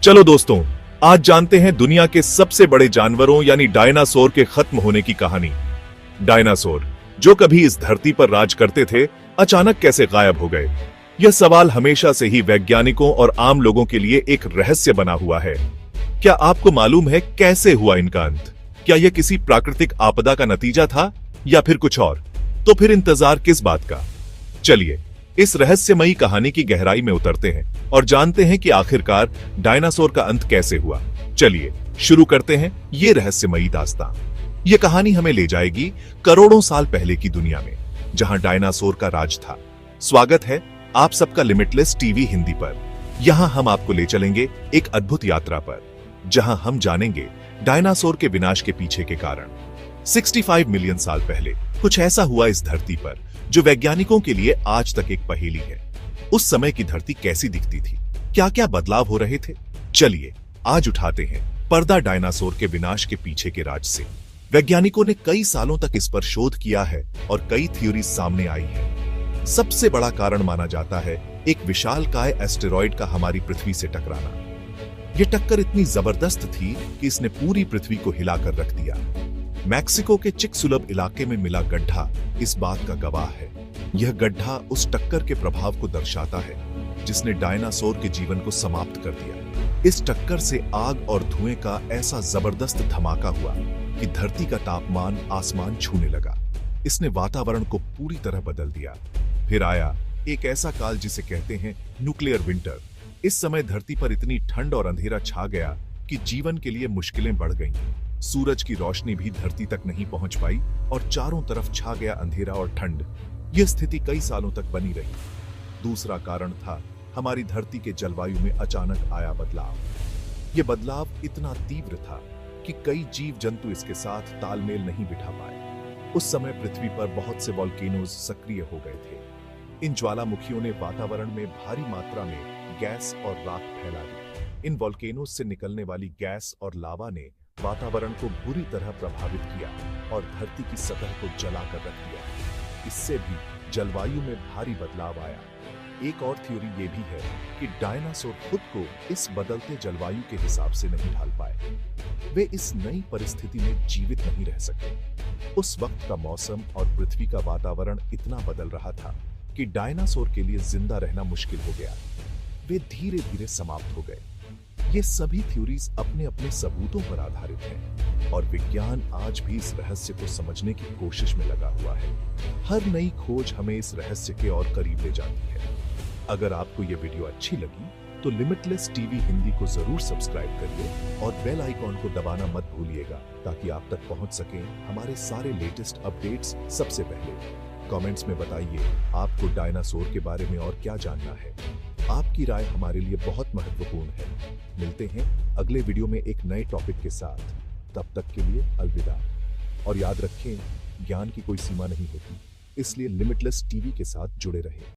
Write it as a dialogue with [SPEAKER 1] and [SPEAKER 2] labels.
[SPEAKER 1] चलो दोस्तों, आज जानते हैं दुनिया के सबसे बड़े जानवरों यानी डायनासोर के खत्म होने की कहानी। डायनासोर जो कभी इस धरती पर राज करते थे, अचानक कैसे गायब हो गए? यह सवाल हमेशा से ही वैज्ञानिकों और आम लोगों के लिए एक रहस्य बना हुआ है। क्या आपको मालूम है कैसे हुआ इनका अंत? क्या यह किसी प्राकृतिक आपदा का नतीजा था या फिर कुछ और? तो फिर इंतजार किस बात का? चलिए इस रहस्यमयी कहानी की गहराई में उतरते हैं और जानते हैं कि आखिरकार डायनासोर का अंत कैसे हुआ। चलिए शुरू करते हैं ये रहस्यमयी दास्तां। ये कहानी हमें ले जाएगी करोड़ों साल पहले की दुनिया में, जहां डायनासोर का राज था। स्वागत है आप सबका लिमिटलेस टीवी हिंदी पर। यहां हम आपको ले चलेंगे एक अद्भुत यात्रा पर, जहां हम जानेंगे डायनासोर के विनाश के पीछे के कारण। 65 मिलियन साल पहले कुछ ऐसा हुआ इस धरती पर जो वैज्ञानिकों के लिए आज तक एक पहेली है। उस समय की धरती कैसी दिखती थी? क्या क्या बदलाव हो रहे थे? चलिए आज उठाते हैं पर्दा डायनासोर के विनाश के पीछे के राज से। वैज्ञानिकों ने कई सालों तक इस पर शोध किया है और कई थ्योरी सामने आई है। सबसे बड़ा कारण माना जाता है एक विशालकाय एस्टेरॉयड का हमारी पृथ्वी से टकराना। यह टक्कर इतनी जबरदस्त थी कि इसने पूरी पृथ्वी को हिलाकर रख दिया। मैक्सिको के चिकसुलब इलाके में मिला गड्ढा इस बात का गवाह है। यह गड्ढा उस टक्कर के प्रभाव को दर्शाता है जिसने डायनासोर के जीवन को समाप्त कर दिया। इस टक्कर से आग और धुएं का ऐसा जबरदस्त धमाका हुआ कि धरती का तापमान आसमान छूने लगा। इसने वातावरण को पूरी तरह बदल दिया। फिर आया एक ऐसा काल जिसे कहते हैं न्यूक्लियर विंटर। इस समय धरती पर इतनी ठंड और अंधेरा छा गया कि जीवन के लिए मुश्किलें बढ़ गईं। सूरज की रोशनी भी धरती तक नहीं पहुंच पाई और चारों तरफ छा गया अंधेरा और ठंड। यह स्थिति कई सालों तक बनी रही। दूसरा कारण था हमारी धरती के जलवायु में अचानक आया बदलाव। यह बदलाव इतना तीव्र था कि कई जीव जंतु इसके साथ तालमेल नहीं बिठा पाए। उस समय पृथ्वी पर बहुत से वोल्केनोज सक्रिय हो गए थे। इन ज्वालामुखियों ने वातावरण में भारी मात्रा में गैस और राख फैला दी। इन वोल्केनोज से निकलने वाली गैस और लावा ने वातावरण को बुरी तरह प्रभावित किया और धरती की सतह को जलाकर रख दिया। इससे भी जलवायु में भारी बदलाव आया। एक और थ्योरी ये भी है कि डायनासोर खुद को इस बदलते जलवायु के हिसाब से नहीं ढाल पाए। वे इस नई परिस्थिति में जीवित नहीं रह सके। उस वक्त का मौसम और पृथ्वी का वातावरण इतना बदल रहा था कि डायनासोर के लिए जिंदा रहना मुश्किल हो गया। वे धीरे धीरे समाप्त हो गए। ये सभी थ्योरीज अपने अपने सबूतों पर आधारित हैं और विज्ञान आज भी इस रहस्य को समझने की कोशिश में लगा हुआ है। हर नई खोज हमें इस रहस्य के और करीब ले जाती है। अगर आपको ये वीडियो अच्छी लगी तो लिमिटलेस टीवी हिंदी को जरूर सब्सक्राइब करिए और बेल आइकॉन को दबाना मत भूलिएगा ताकि आप तक पहुंच सकें हमारे सारे लेटेस्ट अपडेट्स सबसे पहले। कमेंट्स में बताइए आपको डायनासोर के बारे में और क्या जानना है। आपकी राय हमारे लिए बहुत महत्वपूर्ण है। मिलते हैं अगले वीडियो में एक नए टॉपिक के साथ। तब तक के लिए अलविदा। और याद रखें, ज्ञान की कोई सीमा नहीं होती, इसलिए लिमिटलेस टीवी के साथ जुड़े रहें।